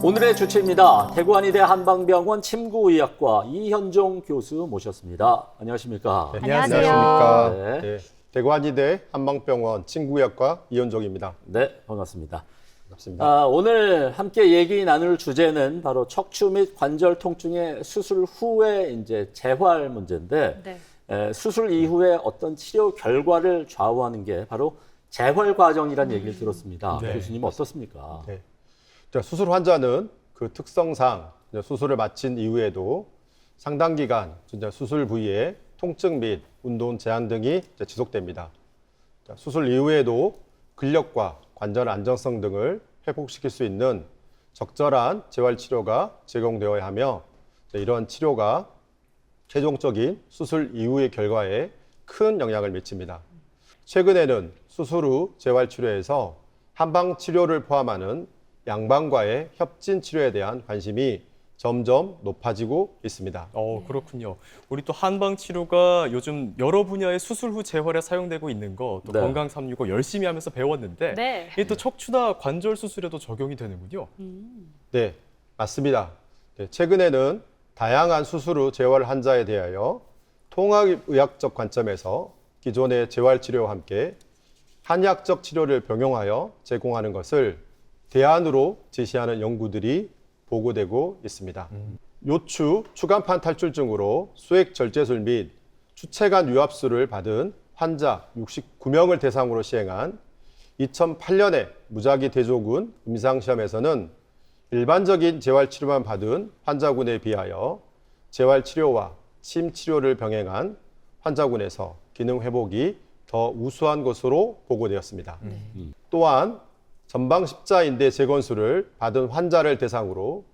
오늘의 주체입니다. 대구한의대 한방병원 침구의학과 이현종 교수 모셨습니다. 안녕하십니까? 네, 안녕하세요. 안녕하십니까? 네. 네, 대구한의대 한방병원 침구의학과 이현종입니다. 네, 반갑습니다. 반갑습니다. 오늘 함께 얘기 나눌 주제는 바로 척추 및 관절 통증의 수술 후의 이제 재활 문제인데 네. 수술 이후에 어떤 치료 결과를 좌우하는 게 바로 재활 과정이라는 얘기를 들었습니다. 네. 교수님 어떻습니까? 네. 자, 수술 환자는 그 특성상 수술을 마친 이후에도 상당 기간 수술 부위에 통증 및 운동 제한 등이 지속됩니다. 자, 수술 이후에도 근력과 관절 안정성 등을 회복시킬 수 있는 적절한 재활 치료가 제공되어야 하며 이러한 치료가 최종적인 수술 이후의 결과에 큰 영향을 미칩니다. 최근에는 수술 후 재활 치료에서 한방 치료를 포함하는 양방과의 협진 치료에 대한 관심이 점점 높아지고 있습니다. 그렇군요. 우리 또 한방 치료가 요즘 여러 분야의 수술 후 재활에 사용되고 있는 거, 또 네. 건강 365 열심히 하면서 배웠는데 네. 이게 또 척추나 관절 수술에도 적용이 되는군요. 네, 맞습니다. 네, 최근에는 다양한 수술 후 재활 환자에 대하여 통합의학적 관점에서 기존의 재활 치료와 함께 한의학적 치료를 병용하여 제공하는 것을 대안으로 제시하는 연구들이 보고되고 있습니다. 요추, 추간판 탈출증으로 수액절제술 및 추체관 유압술을 받은 환자 69명을 대상으로 시행한 2008년에 무작위 대조군 임상시험에서는 일반적인 재활치료만 받은 환자군에 비하여 재활치료와 침치료를 병행한 환자군에서 기능 회복이 더 우수한 것으로 보고되었습니다. 또한 전방 십자인대 재건술을 받은 환자를 대상으로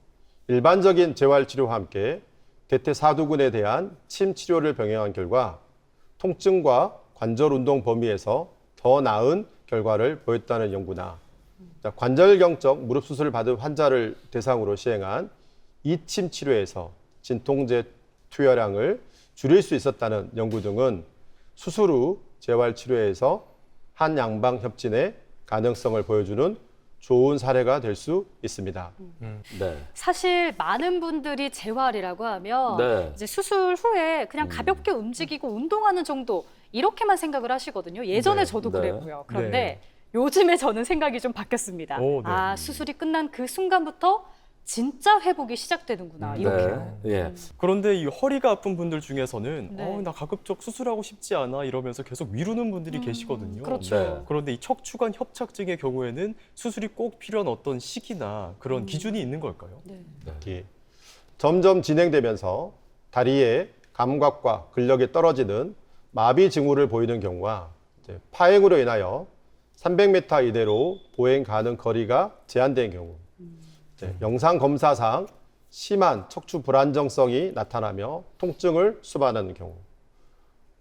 일반적인 재활치료와 함께 대퇴사두근에 대한 침치료를 병행한 결과 통증과 관절 운동 범위에서 더 나은 결과를 보였다는 연구나 관절경적 무릎 수술을 받은 환자를 대상으로 시행한 이침 치료에서 진통제 투여량을 줄일 수 있었다는 연구 등은 수술 후 재활 치료에서 한양방 협진의 가능성을 보여주는 좋은 사례가 될 수 있습니다. 네. 사실 많은 분들이 재활이라고 하면 네. 이제 수술 후에 그냥 가볍게 움직이고 운동하는 정도 이렇게만 생각을 하시거든요. 예전에 네. 저도 네. 그랬고요. 그런데 네. 요즘에 저는 생각이 좀 바뀌었습니다. 네. 수술이 끝난 그 순간부터 진짜 회복이 시작되는구나. 이렇게요. 네. 예. 그런데 이 허리가 아픈 분들 중에서는 네. 나 가급적 수술하고 싶지 않아 이러면서 계속 미루는 분들이 계시거든요. 그렇죠. 네. 그런데 이 척추관 협착증의 경우에는 수술이 꼭 필요한 어떤 시기나 그런 기준이 있는 걸까요? 네. 예. 점점 진행되면서 다리의 감각과 근력이 떨어지는 마비 징후를 보이는 경우와 파행으로 인하여 300m 이내로 보행 가능 거리가 제한된 경우, 영상 검사상 심한 척추 불안정성이 나타나며 통증을 수반하는 경우,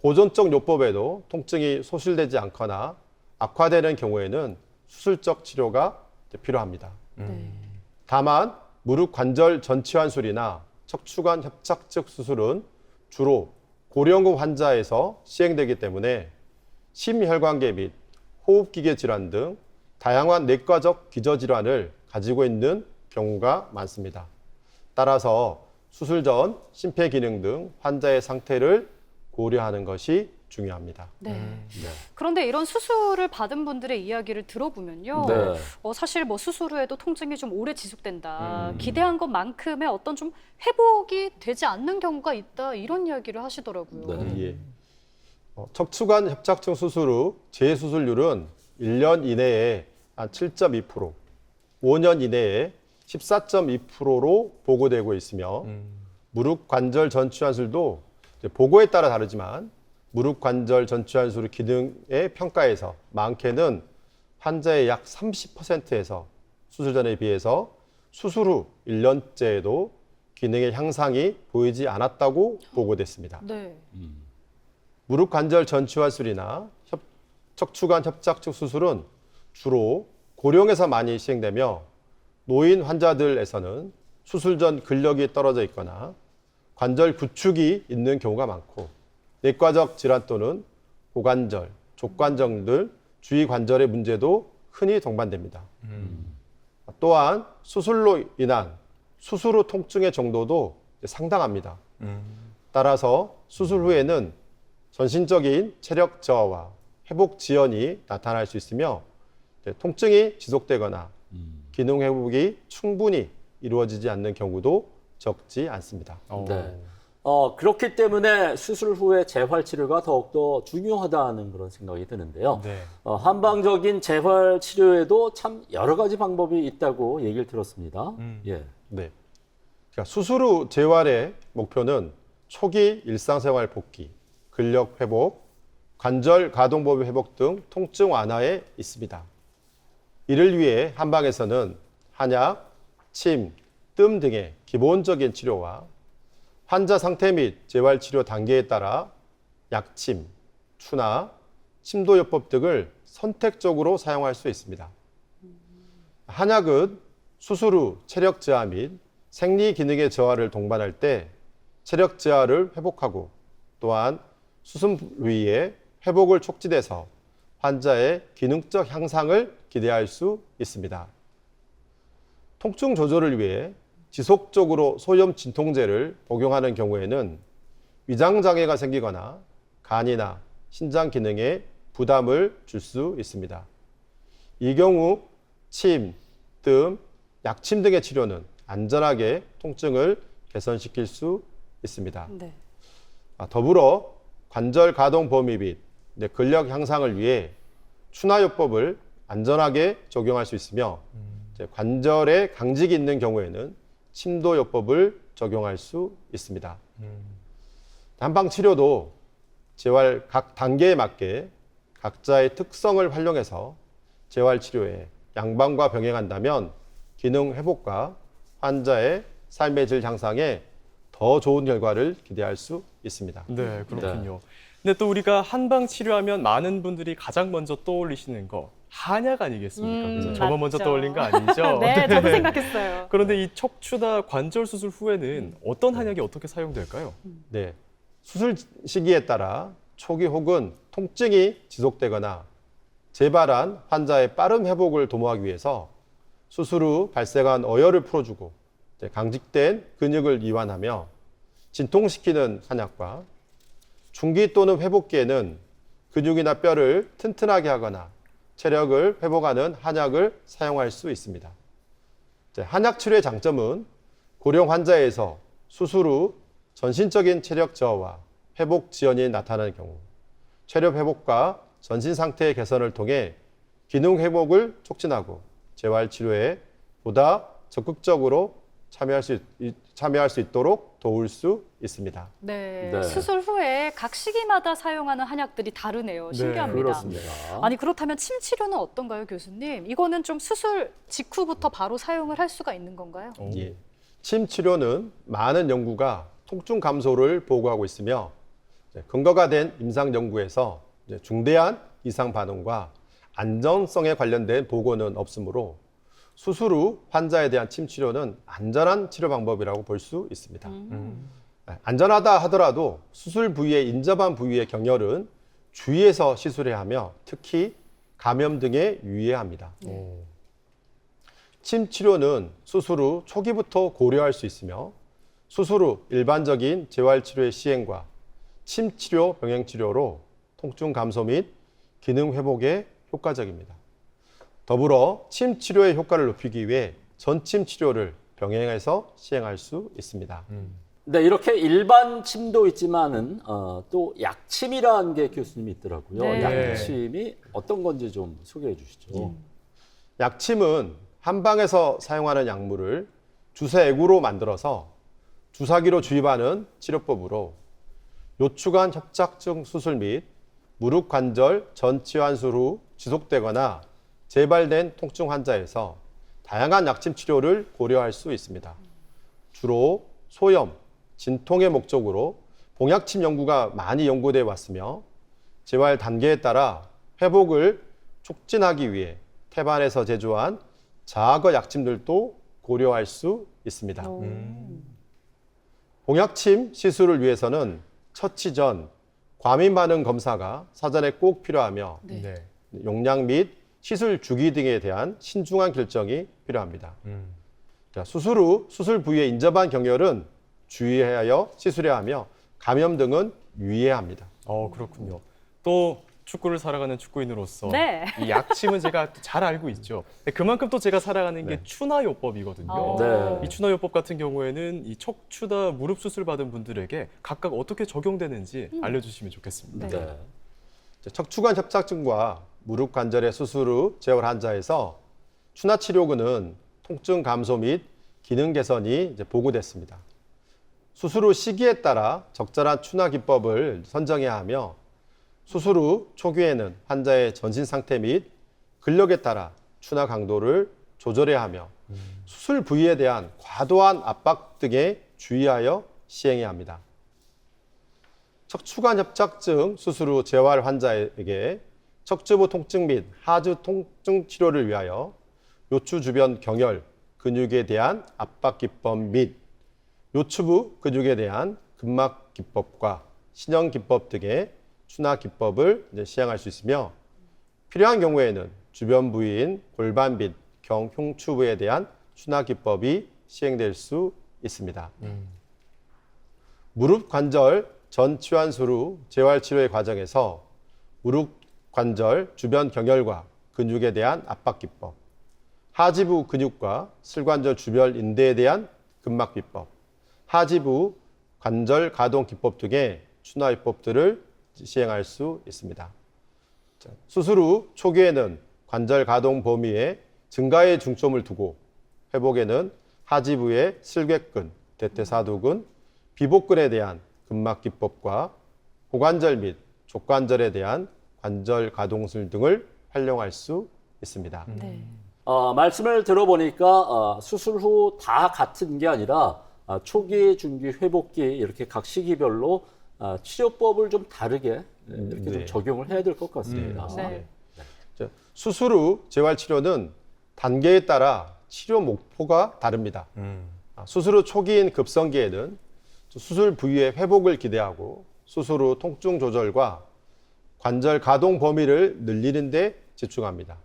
보존적 요법에도 통증이 소실되지 않거나 악화되는 경우에는 수술적 치료가 필요합니다. 네. 다만 무릎 관절 전치환술이나 척추관 협착증 수술은 주로 고령급 환자에서 시행되기 때문에 심혈관계 및 호흡기계 질환 등 다양한 내과적 기저질환을 가지고 있는 경우가 많습니다. 따라서 수술 전 심폐기능 등 환자의 상태를 고려하는 것이 중요합니다. 네. 네. 그런데 이런 수술을 받은 분들의 이야기를 들어보면요. 네. 사실 뭐 수술 후에도 통증이 좀 오래 지속된다. 기대한 것만큼의 어떤 좀 회복이 되지 않는 경우가 있다. 이런 이야기를 하시더라고요. 네. 예. 척추관 협착증 수술 후 재수술률은 1년 이내에 한 7.2%, 5년 이내에 14.2%로 보고되고 있으며 무릎 관절 전치환술도 보고에 따라 다르지만 무릎 관절 전치환술 기능의 평가에서 많게는 환자의 약 30%에서 수술 전에 비해서 수술 후 1년째에도 기능의 향상이 보이지 않았다고 보고됐습니다. 네. 무릎 관절 전치환술이나 척추관 협착증 수술은 주로 고령에서 많이 시행되며 노인 환자들에서는 수술 전 근력이 떨어져 있거나 관절 구축이 있는 경우가 많고 내과적 질환 또는 고관절, 족관절 등 주위 관절의 문제도 흔히 동반됩니다. 또한 수술로 인한 수술 후 통증의 정도도 상당합니다. 따라서 수술 후에는 전신적인 체력 저하와 회복 지연이 나타날 수 있으며 통증이 지속되거나 기능 회복이 충분히 이루어지지 않는 경우도 적지 않습니다. 네. 그렇기 때문에 수술 후의 재활 치료가 더욱더 중요하다는 그런 생각이 드는데요. 네. 한방적인 재활 치료에도 참 여러 가지 방법이 있다고 얘기를 들었습니다. 예. 네. 그러니까 수술 후 재활의 목표는 초기 일상생활 복귀, 근력 회복, 관절 가동범위 회복 등 통증 완화에 있습니다. 이를 위해 한방에서는 한약, 침, 뜸 등의 기본적인 치료와 환자 상태 및 재활 치료 단계에 따라 약침, 추나, 침도요법 등을 선택적으로 사용할 수 있습니다. 한약은 수술 후 체력 저하 및 생리 기능의 저하를 동반할 때 체력 저하를 회복하고 또한 수술 부위의 회복을 촉진해서 환자의 기능적 향상을 기대할 수 있습니다. 통증 조절을 위해 지속적으로 소염 진통제를 복용하는 경우에는 위장 장애가 생기거나 간이나 신장 기능에 부담을 줄 수 있습니다. 이 경우 침, 뜸, 약침 등의 치료는 안전하게 통증을 개선시킬 수 있습니다. 네. 더불어 관절 가동 범위 및 근력 향상을 위해 추나요법을 안전하게 적용할 수 있으며 관절에 강직이 있는 경우에는 침도요법을 적용할 수 있습니다. 한방 치료도 재활 각 단계에 맞게 각자의 특성을 활용해서 재활 치료에 양방과 병행한다면 기능 회복과 환자의 삶의 질 향상에 더 좋은 결과를 기대할 수 있습니다. 네, 그렇군요. 근데 또 우리가 한방 치료하면 많은 분들이 가장 먼저 떠올리시는 거 한약 아니겠습니까? 그래서 저만 먼저 맞죠. 떠올린 거 아니죠? 네, 저도 생각했어요. 그런데 이 척추나 관절 수술 후에는 어떤 한약이 어떻게 사용될까요? 네. 수술 시기에 따라 초기 혹은 통증이 지속되거나 재발한 환자의 빠른 회복을 도모하기 위해서 수술 후 발생한 어혈을 풀어주고 강직된 근육을 이완하며 진통시키는 한약과 중기 또는 회복기에는 근육이나 뼈를 튼튼하게 하거나 체력을 회복하는 한약을 사용할 수 있습니다. 한약 치료의 장점은 고령 환자에서 수술 후 전신적인 체력 저하와 회복 지연이 나타나는 경우 체력 회복과 전신 상태의 개선을 통해 기능 회복을 촉진하고 재활 치료에 보다 적극적으로 참여할 수 있도록 도울 수 있습니다. 네. 네. 수술 후에 각 시기마다 사용하는 한약들이 다르네요. 신기합니다. 그렇습니다. 아니 그렇다면 침 치료는 어떤가요, 교수님? 이거는 좀 수술 직후부터 바로 사용을 할 수가 있는 건가요? 예. 침 치료는 많은 연구가 통증 감소를 보고하고 있으며 근거가 된 임상 연구에서 중대한 이상 반응과 안전성에 관련된 보고는 없으므로 수술 후 환자에 대한 침 치료는 안전한 치료 방법이라고 볼 수 있습니다. 안전하다 하더라도 수술 부위에 인접한 부위의 경혈은 주의해서 시술해야 하며 특히 감염 등에 유의해야 합니다. 침 치료는 수술 후 초기부터 고려할 수 있으며 수술 후 일반적인 재활 치료의 시행과 침 치료 병행 치료로 통증 감소 및 기능 회복에 효과적입니다. 더불어 침 치료의 효과를 높이기 위해 전침 치료를 병행해서 시행할 수 있습니다. 네, 이렇게 일반 침도 있지만은 또 약침이라는 게 교수님이 있더라고요. 네. 약침이 어떤 건지 좀 소개해 주시죠. 약침은 한방에서 사용하는 약물을 주사액으로 만들어서 주사기로 주입하는 치료법으로 요추관 협착증 수술 및 무릎 관절 전치환술 후 지속되거나 재발된 통증 환자에서 다양한 약침 치료를 고려할 수 있습니다. 주로 소염, 진통의 목적으로 봉약침 연구가 많이 연구되어 왔으며 재활 단계에 따라 회복을 촉진하기 위해 태반에서 제조한 자거 약침들도 고려할 수 있습니다. 봉약침 시술을 위해서는 처치 전 과민 반응 검사가 사전에 꼭 필요하며 네. 용량 및 시술 주기 등에 대한 신중한 결정이 필요합니다. 자, 수술 후 수술 부위의 인접한 경혈은 주의하여 시술해야 하며 감염 등은 유의해야 합니다. 그렇군요. 또 축구를 살아가는 축구인으로서 네. 이 약침은 제가 또 잘 알고 있죠. 그만큼 또 제가 살아가는 게 네. 추나요법이거든요. 네. 이 추나요법 같은 경우에는 이 척추다 무릎 수술 받은 분들에게 각각 어떻게 적용되는지 알려주시면 좋겠습니다. 네. 네. 자, 척추관 협착증과 무릎 관절의 수술 후 재활 환자에서 추나 치료근은 통증 감소 및 기능 개선이 이제 보고됐습니다. 수술 후 시기에 따라 적절한 추나 기법을 선정해야 하며 수술 후 초기에는 환자의 전신 상태 및 근력에 따라 추나 강도를 조절해야 하며 수술 부위에 대한 과도한 압박 등에 주의하여 시행해야 합니다. 척추관 협착증 수술 후 재활 환자에게 척추부 통증 및 하주 통증 치료를 위하여 요추 주변 경혈, 근육에 대한 압박 기법 및 요추부 근육에 대한 근막 기법과 신형 기법 등의 추나 기법을 시행할 수 있으며 필요한 경우에는 주변 부위인 골반 및 경흉추부에 대한 추나 기법이 시행될 수 있습니다. 무릎 관절 전 치환술 후 재활 치료의 과정에서 무릎 관절 주변 경혈과 근육에 대한 압박 기법, 하지부 근육과 슬관절 주변 인대에 대한 근막 기법, 하지부 관절 가동 기법 등의 추나 기법들을 시행할 수 있습니다. 수술 후 초기에는 관절 가동 범위에 증가에 중점을 두고 회복에는 하지부의 슬개근, 대퇴사두근, 비복근에 대한 근막 기법과 고관절 및 족관절에 대한 관절 가동술 등을 활용할 수 있습니다. 네. 말씀을 들어보니까 수술 후 다 같은 게 아니라 초기, 중기, 회복기 이렇게 각 시기별로 치료법을 좀 다르게 이렇게 좀 네. 적용을 해야 될 것 같습니다. 네. 자, 수술 후 재활 치료는 단계에 따라 치료 목표가 다릅니다. 수술 후 초기인 급성기에는 수술 부위의 회복을 기대하고 수술 후 통증 조절과 관절 가동 범위를 늘리는 데 집중합니다.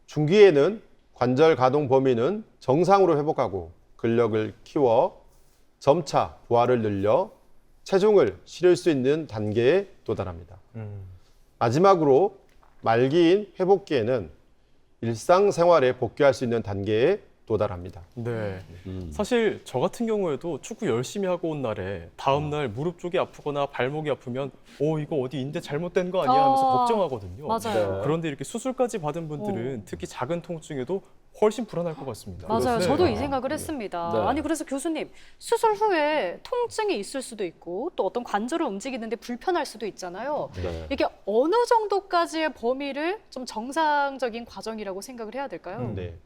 중기에는 관절 가동 범위는 정상으로 회복하고 근력을 키워 점차 부하를 늘려 체중을 실을 수 있는 단계에 도달합니다. 마지막으로 말기인 회복기에는 일상생활에 복귀할 수 있는 단계에 도달합니다. 네. 사실 저 같은 경우에도 축구 열심히 하고 온 날에 다음 날 무릎 쪽이 아프거나 발목이 아프면 이거 어디 인대 잘못된 거 아니야 하면서 걱정하거든요. 맞아요. 그런데 이렇게 수술까지 받은 분들은 특히 작은 통증에도 훨씬 불안할 것 같습니다. 맞아요. 네. 저도 이 생각을 했습니다. 네. 아니 그래서 교수님 수술 후에 통증이 있을 수도 있고 또 어떤 관절을 움직이는데 불편할 수도 있잖아요. 네. 이게 어느 정도까지의 범위를 좀 정상적인 과정이라고 생각을 해야 될까요? 네.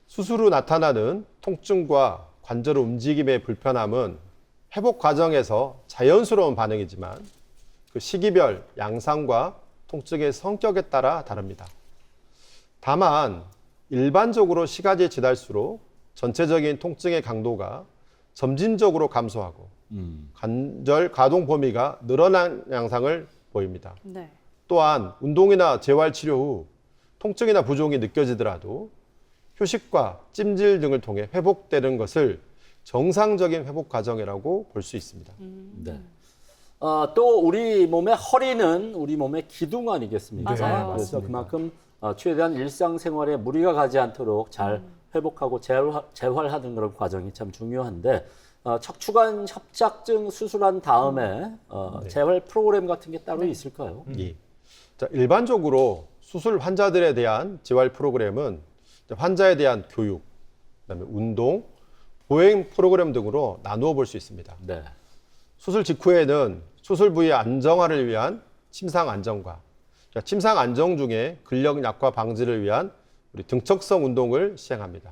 수술 후 나타나는 통증과 관절 움직임의 불편함은 회복 과정에서 자연스러운 반응이지만 그 시기별 양상과 통증의 성격에 따라 다릅니다. 다만 일반적으로 시간이 지날수록 전체적인 통증의 강도가 점진적으로 감소하고 관절 가동 범위가 늘어난 양상을 보입니다. 네. 또한 운동이나 재활 치료 후 통증이나 부종이 느껴지더라도 휴식과 찜질 등을 통해 회복되는 것을 정상적인 회복 과정이라고 볼 수 있습니다. 네. 또 우리 몸의 허리는 우리 몸의 기둥 아니겠습니까? 맞아요. 그래서 맞습니다. 그만큼 최대한 일상생활에 무리가 가지 않도록 잘 회복하고 재활하는 그런 과정이 참 중요한데 척추관 협착증 수술한 다음에 재활 프로그램 같은 게 따로 있을까요? 예. 자, 일반적으로 수술 환자들에 대한 재활 프로그램은 환자에 대한 교육, 그다음에 운동, 보행 프로그램 등으로 나누어 볼 수 있습니다. 네. 수술 직후에는 수술 부위 안정화를 위한 침상 안정과 침상 안정 중에 근력 약화 방지를 위한 우리 등척성 운동을 시행합니다.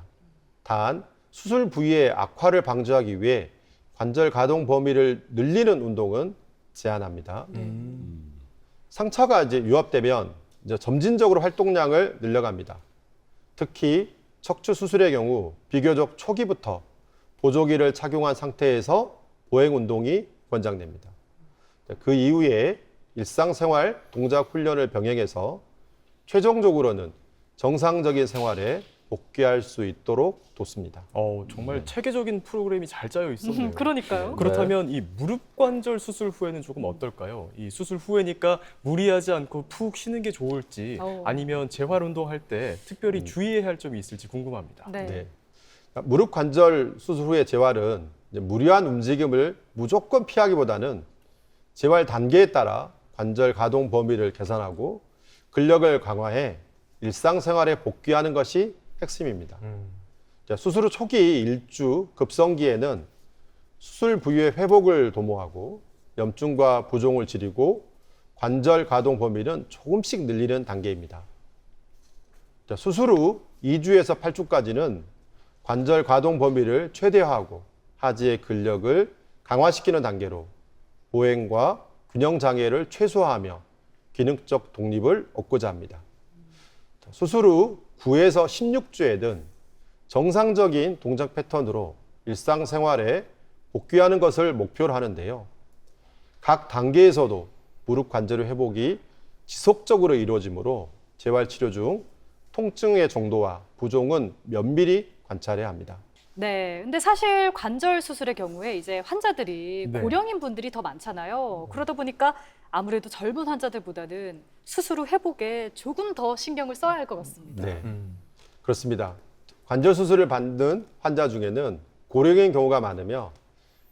단 수술 부위의 악화를 방지하기 위해 관절 가동 범위를 늘리는 운동은 제한합니다. 상처가 유합되면 점진적으로 활동량을 늘려갑니다. 특히 척추 수술의 경우 비교적 초기부터 보조기를 착용한 상태에서 보행 운동이 권장됩니다. 그 이후에 일상생활 동작 훈련을 병행해서 최종적으로는 정상적인 생활에 복귀할 수 있도록 돕습니다. 정말 체계적인 프로그램이 잘 짜여 있었네요. 그러니까요. 그렇다면 이 무릎 관절 수술 후에는 조금 어떨까요? 이 수술 후에니까 무리하지 않고 푹 쉬는 게 좋을지 아니면 재활 운동할 때 특별히 주의해야 할 점이 있을지 궁금합니다. 네. 네. 무릎 관절 수술 후의 재활은 이제 무리한 움직임을 무조건 피하기보다는 재활 단계에 따라 관절 가동 범위를 개선하고 근력을 강화해 일상생활에 복귀하는 것이 핵심입니다. 자, 수술 후 초기 일주 급성기에는 수술 부위의 회복을 도모하고 염증과 부종을 줄이고 관절 가동 범위는 조금씩 늘리는 단계입니다. 자, 수술 후 2주에서 8주까지는 관절 가동 범위를 최대화하고 하지의 근력을 강화시키는 단계로 보행과 균형 장애를 최소화하며 기능적 독립을 얻고자 합니다. 수술 후 9에서 16주에는 정상적인 동작 패턴으로 일상생활에 복귀하는 것을 목표로 하는데요. 각 단계에서도 무릎 관절의 회복이 지속적으로 이루어지므로 재활치료 중 통증의 정도와 부종은 면밀히 관찰해야 합니다. 네, 근데 사실 관절 수술의 경우에 이제 환자들이 네. 고령인 분들이 더 많잖아요. 그러다 보니까 아무래도 젊은 환자들보다는 수술 후 회복에 조금 더 신경을 써야 할 것 같습니다. 네, 그렇습니다. 관절 수술을 받는 환자 중에는 고령인 경우가 많으며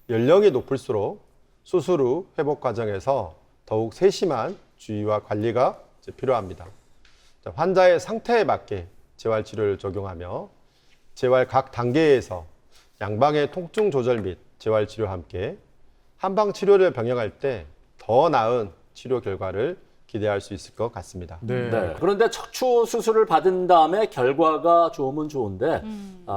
연령이 높을수록 수술 후 회복 과정에서 더욱 세심한 주의와 관리가 필요합니다. 자, 환자의 상태에 맞게 재활 치료를 적용하며 재활 각 단계에서 양방의 통증 조절 및 재활 치료와 함께 한방 치료를 병행할 때 더 나은 치료 결과를 기대할 수 있을 것 같습니다. 네. 네. 그런데 척추 수술을 받은 다음에 결과가 좋으면 좋은데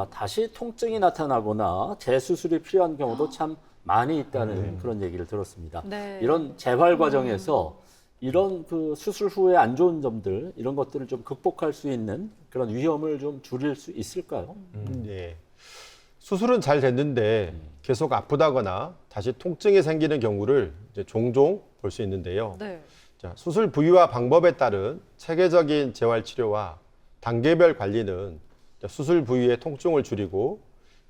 다시 통증이 나타나거나 재수술이 필요한 경우도 참 많이 있다는 그런 얘기를 들었습니다. 네. 이런 재활 과정에서 이런 그 수술 후에 안 좋은 점들 이런 것들을 좀 극복할 수 있는 그런 위험을 좀 줄일 수 있을까요? 네. 수술은 잘 됐는데 계속 아프다거나 다시 통증이 생기는 경우를 이제 종종 볼 수 있는데요. 네. 자, 수술 부위와 방법에 따른 체계적인 재활 치료와 단계별 관리는 수술 부위의 통증을 줄이고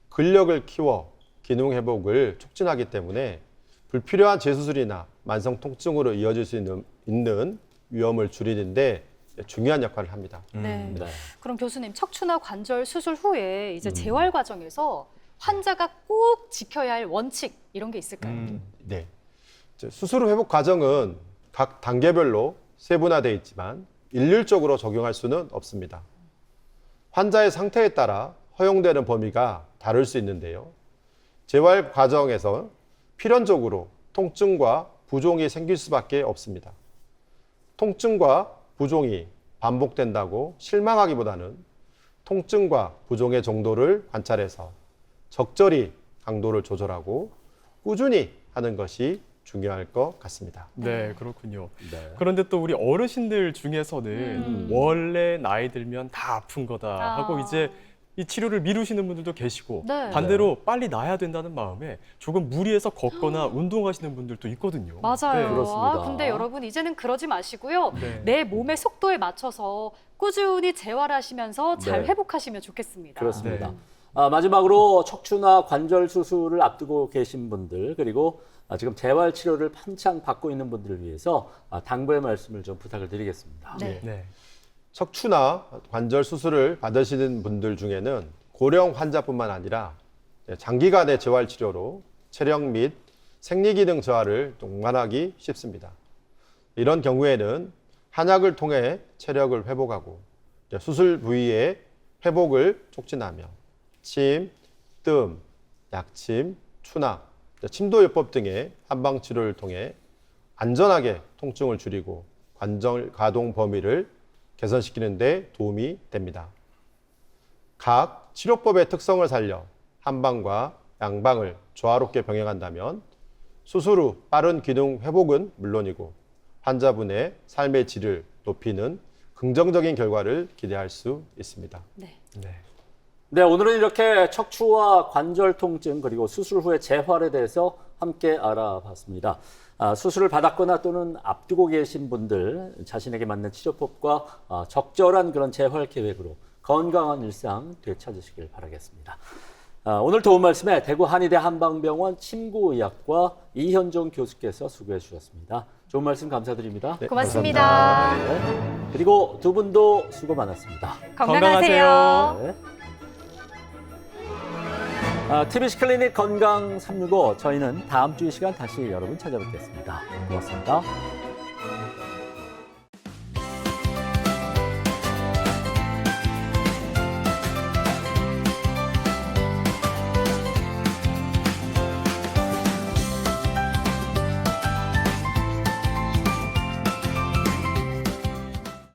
근력을 키워 기능 회복을 촉진하기 때문에 불필요한 재수술이나 만성 통증으로 이어질 수 있는 위험을 줄이는데 중요한 역할을 합니다. 네. 네. 그럼 교수님, 척추나 관절 수술 후에 이제 재활 과정에서 환자가 꼭 지켜야 할 원칙 이런 게 있을까요? 네. 수술 후 회복 과정은 각 단계별로 세분화되어 있지만 일률적으로 적용할 수는 없습니다. 환자의 상태에 따라 허용되는 범위가 다를 수 있는데요. 재활 과정에서 필연적으로 통증과 부종이 생길 수밖에 없습니다. 통증과 부종이 반복된다고 실망하기보다는 통증과 부종의 정도를 관찰해서 적절히 강도를 조절하고 꾸준히 하는 것이 중요할 것 같습니다. 네, 그렇군요. 네. 그런데 또 우리 어르신들 중에서는 원래 나이 들면 다 아픈 거다 하고 이제 이 치료를 미루시는 분들도 계시고 네. 반대로 빨리 나아야 된다는 마음에 조금 무리해서 걷거나 운동하시는 분들도 있거든요. 맞아요. 네. 그렇습니다. 근데 여러분 이제는 그러지 마시고요. 네. 내 몸의 속도에 맞춰서 꾸준히 재활하시면서 잘 네. 회복하시면 좋겠습니다. 그렇습니다. 네. 마지막으로 척추나 관절 수술을 앞두고 계신 분들 그리고 지금 재활 치료를 한창 받고 있는 분들을 위해서 당부의 말씀을 좀 부탁을 드리겠습니다. 네. 네. 척추나 관절 수술을 받으시는 분들 중에는 고령 환자뿐만 아니라 장기간의 재활 치료로 체력 및 생리기능 저하를 동반하기 쉽습니다. 이런 경우에는 한약을 통해 체력을 회복하고 수술 부위의 회복을 촉진하며 침, 뜸, 약침, 추나, 침도요법 등의 한방 치료를 통해 안전하게 통증을 줄이고 관절 가동 범위를 개선시키는 데 도움이 됩니다. 각 치료법의 특성을 살려 한방과 양방을 조화롭게 병행한다면 수술 후 빠른 기능 회복은 물론이고 환자분의 삶의 질을 높이는 긍정적인 결과를 기대할 수 있습니다. 네. 네. 네, 오늘은 이렇게 척추와 관절 통증 그리고 수술 후의 재활에 대해서 함께 알아봤습니다. 수술을 받았거나 또는 앞두고 계신 분들 자신에게 맞는 치료법과 적절한 그런 재활 계획으로 건강한 일상 되찾으시길 바라겠습니다. 오늘 도움 말씀에 대구 한의대 한방병원 침구의학과 이현종 교수께서 수고해 주셨습니다. 좋은 말씀 감사드립니다. 네, 고맙습니다. 네. 그리고 두 분도 수고 많았습니다. 건강하세요. 네. TBC 클리닉 건강 365 저희는 다음 주 이 시간 다시 여러분 찾아뵙겠습니다. 고맙습니다.